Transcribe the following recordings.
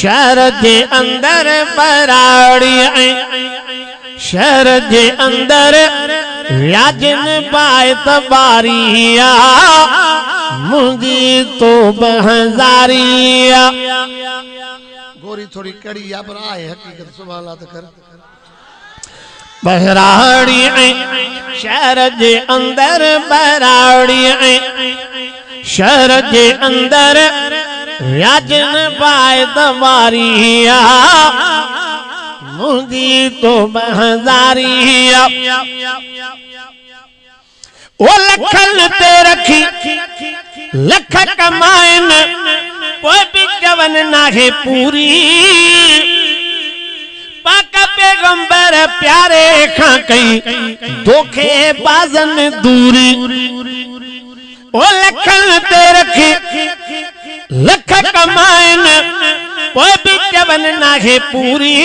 शहर जे अंदर बराड़ी शहर जे अंदर व्याजन पाए तबारिया मुंजी तो बहजारिया गोरी थोड़ी कड़ी या पर आए हकीकत सुभान अल्लाह कर बहराड़ी शहर जे अंदर बराड़ी शहर जे अंदर व्याजन पाए तबारिया मुंजी तो बहजारिया ओ लखन ते रखी लख कमाइन कोई भी जवन नाहे पूरी पाक पैगंबर प्यारे खां कई धोखे बाजन दूरी ओ लखन ते रखी लख कमाइन कोई भी जवन नाहे पूरी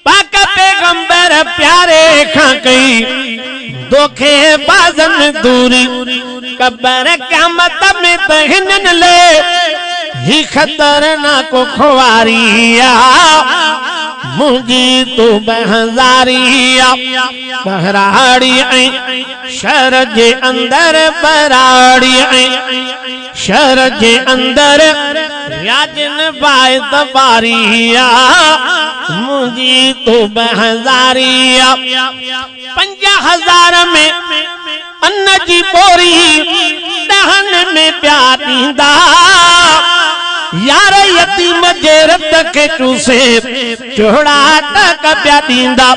पाक पैगंबर प्यारे खां कई धोखे बाजन दूरी कबर क़यामत में तहनन ले ही खतरनाक खुआरिया मुंजी तो बहजारिया बहराड़ी शहर जे अंदर बराड़ी शहर जे अंदर व्याजन पाए तबारिया मुंजी तो बहजारिया 50,000 में अन्न जी बोरी दहन में प्यार दींदा यार यतीम जे रत के चूसे चोड़ा टक प्या दींदा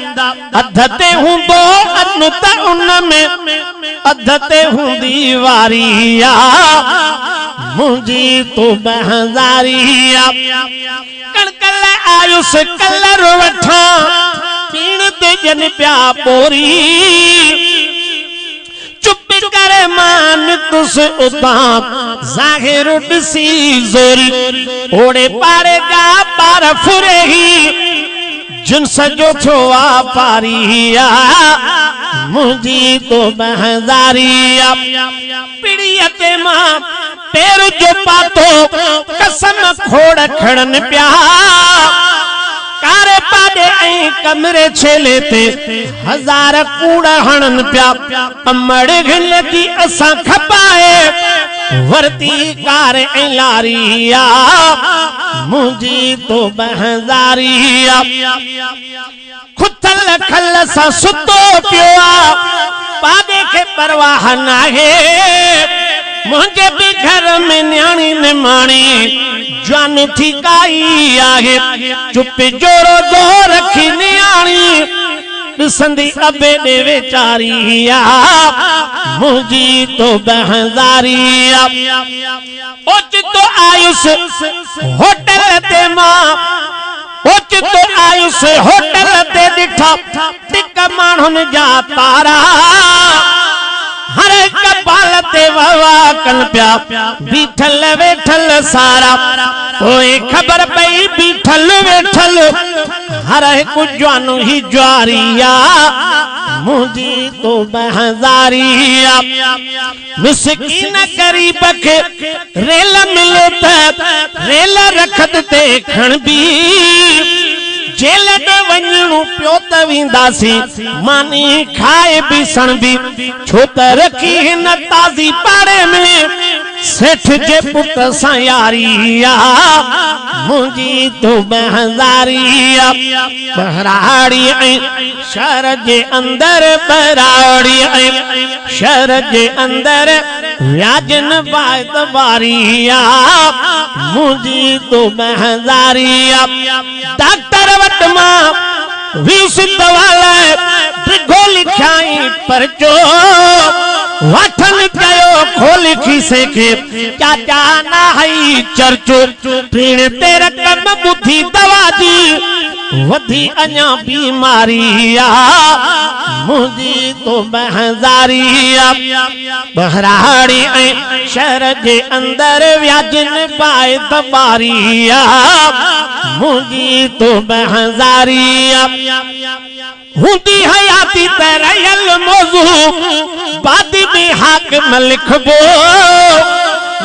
अधते हुंदो अन्न त उन में अधते हुंदी वारिया मुंजी तो बहजारिया कणकल आयुष कलर वठा पीण ते जन प्या पोरी चुप करे मान तुस उता जाहिर दिसी जोरी ओड़े पारे जा पार फुरेही जिन सजो छोआ पारिया मुंजी तो बहजारिया पीड़िया ते मां पैर जो पातो कसम खोड़ खड़न प्या कारे पादे ऐ कमरे छेले ते 1000 कूड़ा हणन प्या अमड़ घिल की असा खपाए वरती कार ऐ लारिया मुंजी तो बहजारिया खुथल खल सा सुतो पिया पादे के परवाह नाहे मुझे भी घर में न्याणी ने माणी जान थी काई आहे चुप जोरो दो रखी न्याणी संदी अबे दे वेचारिया मुंजी तो बहजारिया ओच तो आयुष होटल ते मां ओच तो आयुष होटल ते दिठा टिक माणुन जा तारा हर कपाल ते ववा कन प्या बीठल वेठल सारा कोई खबर पई बीठल वेठल हर कुजानु ही ज्वारिया मुंजी तो बहजारिया मिसकीन गरीब के रेल मिले त रेल रखत ते खण भी जेल में वञणो पियो त वेंदासी मानी खाए भी सण भी छो त रखी हिन ताज़ी पाड़े में सेठ जे पुट सां यारिया मुंजी तो बहजारिया बहराड़ी शहर जे अंदर बराड़ी शहर जे अंदर व्याजन पाए तबारिया मुंजी तो बहजारिया डॉक्टर वट मां वीस दवाला डिगो लिखाई परचो वठन कयो खोल खीसे के चाचा ना हई चर्चो पीण ते रकम बुधी दवा दी वधी अञा बीमारिया मुंजी तो बहजारिया बहराड़ी शहर जे अंदर व्याजन पाए तबारिया मुंजी तो बहजारिया हुंदी हयाती तरयल मौजू बाद में हाक मलिक बो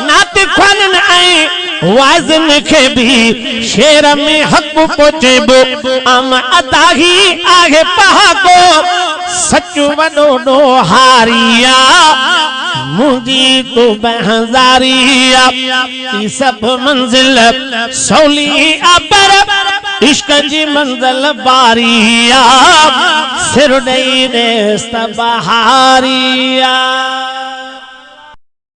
नात खन आई वाज़न के भी शेर में हक पहुंचेबो अम अदाही आगे पहाको सच वडो डो हारिया मुझी तो बहजारिया ई सब मंजिल सौली अबर इश्क जी मंजिल बारिया सिर दई देस्त बहारिया।